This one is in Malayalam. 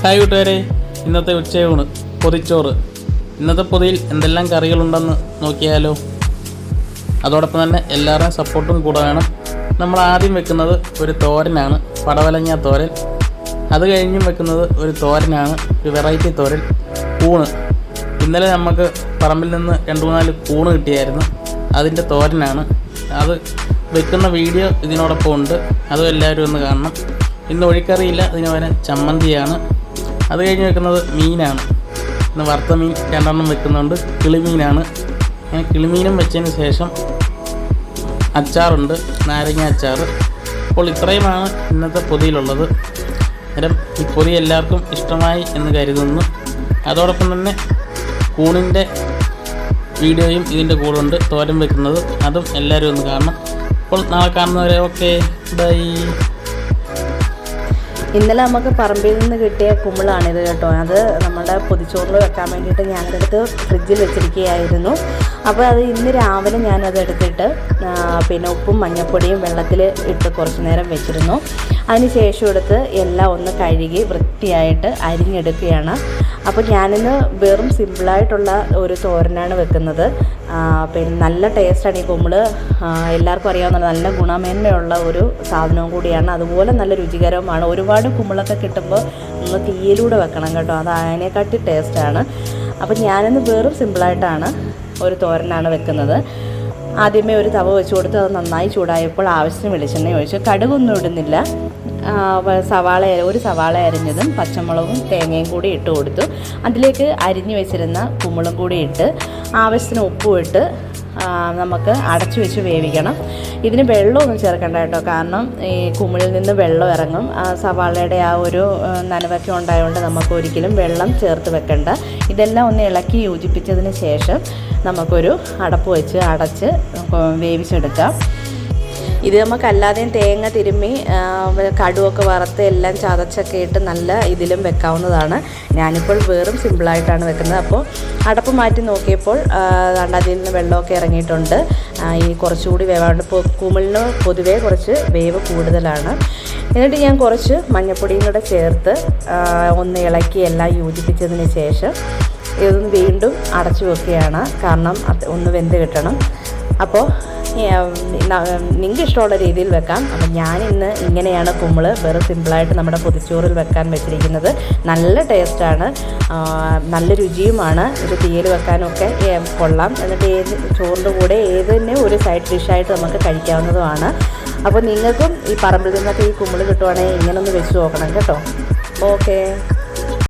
ഹായ് കൂട്ടുകാരെ, ഇന്നത്തെ ഉച്ചയൂണ് പൊതിച്ചോറ്. ഇന്നത്തെ പൊതിയിൽ എന്തെല്ലാം കറികളുണ്ടെന്ന് നോക്കിയാലോ. അതോടൊപ്പം തന്നെ എല്ലാവരുടെയും സപ്പോർട്ടും കൂടെ വേണം. നമ്മൾ ആദ്യം വെക്കുന്നത് ഒരു തോരനാണ്, പടവലങ്ങ തോരൻ. അത് കഴിഞ്ഞും വെക്കുന്നത് ഒരു തോരനാണ്, ഒരു വെറൈറ്റി തോരൻ, കൂണ്. ഇന്നലെ നമുക്ക് പറമ്പിൽ നിന്ന് 2-3 കൂണ് കിട്ടിയായിരുന്നു, അതിൻ്റെ തോരനാണ്. അത് വെക്കുന്ന വീഡിയോ ഇതിനോടൊപ്പം ഉണ്ട്, അതും എല്ലാവരും ഒന്ന് കാണണം. ഇന്ന് ഒഴിക്കറിയില്ല, ഇതിന് പകരം ചമ്മന്തിയാണ്. അത് കഴിഞ്ഞ് വെക്കുന്നത് മീനാണ്. ഇന്ന് വറുത്ത മീൻ 2 വെക്കുന്നുണ്ട്, കിളിമീനാണ്. കിളിമീനും വെച്ചതിന് ശേഷം അച്ചാറുണ്ട്, നാരങ്ങ അച്ചാർ. അപ്പോൾ ഇത്രയുമാണ് ഇന്നത്തെ പൊതിയിലുള്ളത്. അന്നേരം ഈ പൊതി എല്ലാവർക്കും ഇഷ്ടമായി എന്ന് കരുതുന്നു. അതോടൊപ്പം തന്നെ കൂണിൻ്റെ വീഡിയോയും ഇതിൻ്റെ കൂടെ ഉണ്ട്, തോരൻ വെക്കുന്നത്. അതും എല്ലാവരും ഒന്ന് കാണണം. അപ്പോൾ നാളെ കാണുന്നവരെ ഓക്കെ, ബൈ. ഇന്നലെ നമുക്ക് പറമ്പിൽ നിന്ന് കിട്ടിയ കുമ്പിളാണിത് കേട്ടോ. അത് നമ്മുടെ പൊതിച്ചോറിൽ വെക്കാൻ വേണ്ടിയിട്ട് ഞാനതെടുത്ത് ഫ്രിഡ്ജിൽ വെച്ചിരിക്കുകയായിരുന്നു. അപ്പോൾ അത് ഇന്ന് രാവിലെ ഞാനതെടുത്തിട്ട് പിന്നെ ഉപ്പും മഞ്ഞൾപ്പൊടിയും വെള്ളത്തിൽ ഇട്ട് കുറച്ച് നേരം വെച്ചിരുന്നു. അതിന് ശേഷം എടുത്ത് എല്ലാം ഒന്ന് കഴുകി വൃത്തിയായിട്ട് അരിഞ്ഞെടുക്കുകയാണ്. അപ്പോൾ ഞാനിന്ന് വെറും സിമ്പിളായിട്ടുള്ള ഒരു തോരനാണ് വെക്കുന്നത്. പിന്നെ നല്ല ടേസ്റ്റാണ് ഈ കുമ്പിൾ. എല്ലാവർക്കും അറിയാവുന്ന നല്ല ഗുണമേന്മയുള്ള ഒരു സാധനവും കൂടിയാണ്, അതുപോലെ നല്ല രുചികരവുമാണ്. ഒരുപാട് കുമ്പിളൊക്കെ കിട്ടുമ്പോൾ നമ്മൾ തീയിലൂടെ വെക്കണം കേട്ടോ, അത് അതിനെക്കാട്ടി ടേസ്റ്റാണ്. അപ്പോൾ ഞാനിന്ന് വെറും സിമ്പിളായിട്ടാണ് ഒരു തോരനാണ് വെക്കുന്നത്. ആദ്യമേ ഒരു തവ വെച്ച് കൊടുത്ത് അത് നന്നായി ചൂടായപ്പോൾ ആവശ്യത്തിന് വെളിച്ചെണ്ണ ഒഴിച്ച്, കടുകൊന്നും ഇടുന്നില്ല. ഒരു സവാള അരിഞ്ഞതും പച്ചമുളകും തേങ്ങയും കൂടി ഇട്ട് കൊടുത്തു. അതിലേക്ക് അരിഞ്ഞു വെച്ചിരുന്ന കുമ്പിളും കൂടി ഇട്ട് ആവശ്യത്തിന് ഉപ്പും ഇട്ട് നമുക്ക് അടച്ചു വെച്ച് വേവിക്കണം. ഇതിന് വെള്ളമൊന്നും ചേർക്കണ്ട കേട്ടോ, കാരണം ഈ കുമ്പിളിൽ നിന്ന് വെള്ളം ഇറങ്ങും. സവാളയുടെ ആ ഒരു നനവൊക്കെ ഉണ്ടായതുകൊണ്ട് നമുക്ക് ഒരിക്കലും വെള്ളം ചേർത്ത് വെക്കണ്ട. ഇതെല്ലാം ഒന്ന് ഇളക്കി യോജിപ്പിച്ചതിന് ശേഷം നമുക്കൊരു അടപ്പ് വെച്ച് അടച്ച് വേവിച്ചെടുക്കാം. ഇത് നമുക്കല്ലാതെയും തേങ്ങ തിരുമ്മി കടുവൊക്കെ വറുത്ത് എല്ലാം ചതച്ചൊക്കെ ഇട്ട് നല്ല ഇതിലും വെക്കാവുന്നതാണ്. ഞാനിപ്പോൾ വെറും സിമ്പിളായിട്ടാണ് വെക്കുന്നത്. അപ്പോൾ അടപ്പ് മാറ്റി നോക്കിയപ്പോൾ അതിൽ നിന്ന് വെള്ളമൊക്കെ ഇറങ്ങിയിട്ടുണ്ട്. ഇനി കുറച്ചുകൂടി വേവാണ്ട്, കുമ്പിളിന് പൊതുവേ കുറച്ച് വേവ് കൂടുതലാണ്. എന്നിട്ട് ഞാൻ കുറച്ച് മഞ്ഞൾപ്പൊടിയും കൂടെ ചേർത്ത് ഒന്ന് ഇളക്കി എല്ലാം യോജിപ്പിച്ചതിന് ശേഷം ഇതൊന്ന് വീണ്ടും അടച്ചു വെക്കുകയാണ്, കാരണം ഒന്ന് വെന്ത് കിട്ടണം. അപ്പോൾ നിങ്ങൾക്ക് ഇഷ്ടമുള്ള രീതിയിൽ വെക്കാം. അപ്പം ഞാനിന്ന് ഇങ്ങനെയാണ് കുമ്പിൾ വെറും സിമ്പിളായിട്ട് നമ്മുടെ പൊതിച്ചോറിൽ വെക്കാൻ വെച്ചിരിക്കുന്നത്. നല്ല ടേസ്റ്റാണ്, നല്ല രുചിയുമാണ്. ഇത് തീയിൽ വെക്കാനൊക്കെ കൊള്ളാം. എന്നിട്ട് ചോറിൻ്റെ കൂടെ ഏതിനെ ഒരു സൈഡ് ഡിഷായിട്ട് നമുക്ക് കഴിക്കാവുന്നതുമാണ്. അപ്പോൾ നിങ്ങൾക്കും ഈ പറമ്പിൽ നിന്നൊക്കെ ഈ കുമ്പിൾ കിട്ടുവാണെങ്കിൽ ഇങ്ങനെ ഒന്ന് വെച്ച് നോക്കണം കേട്ടോ. ഓക്കെ.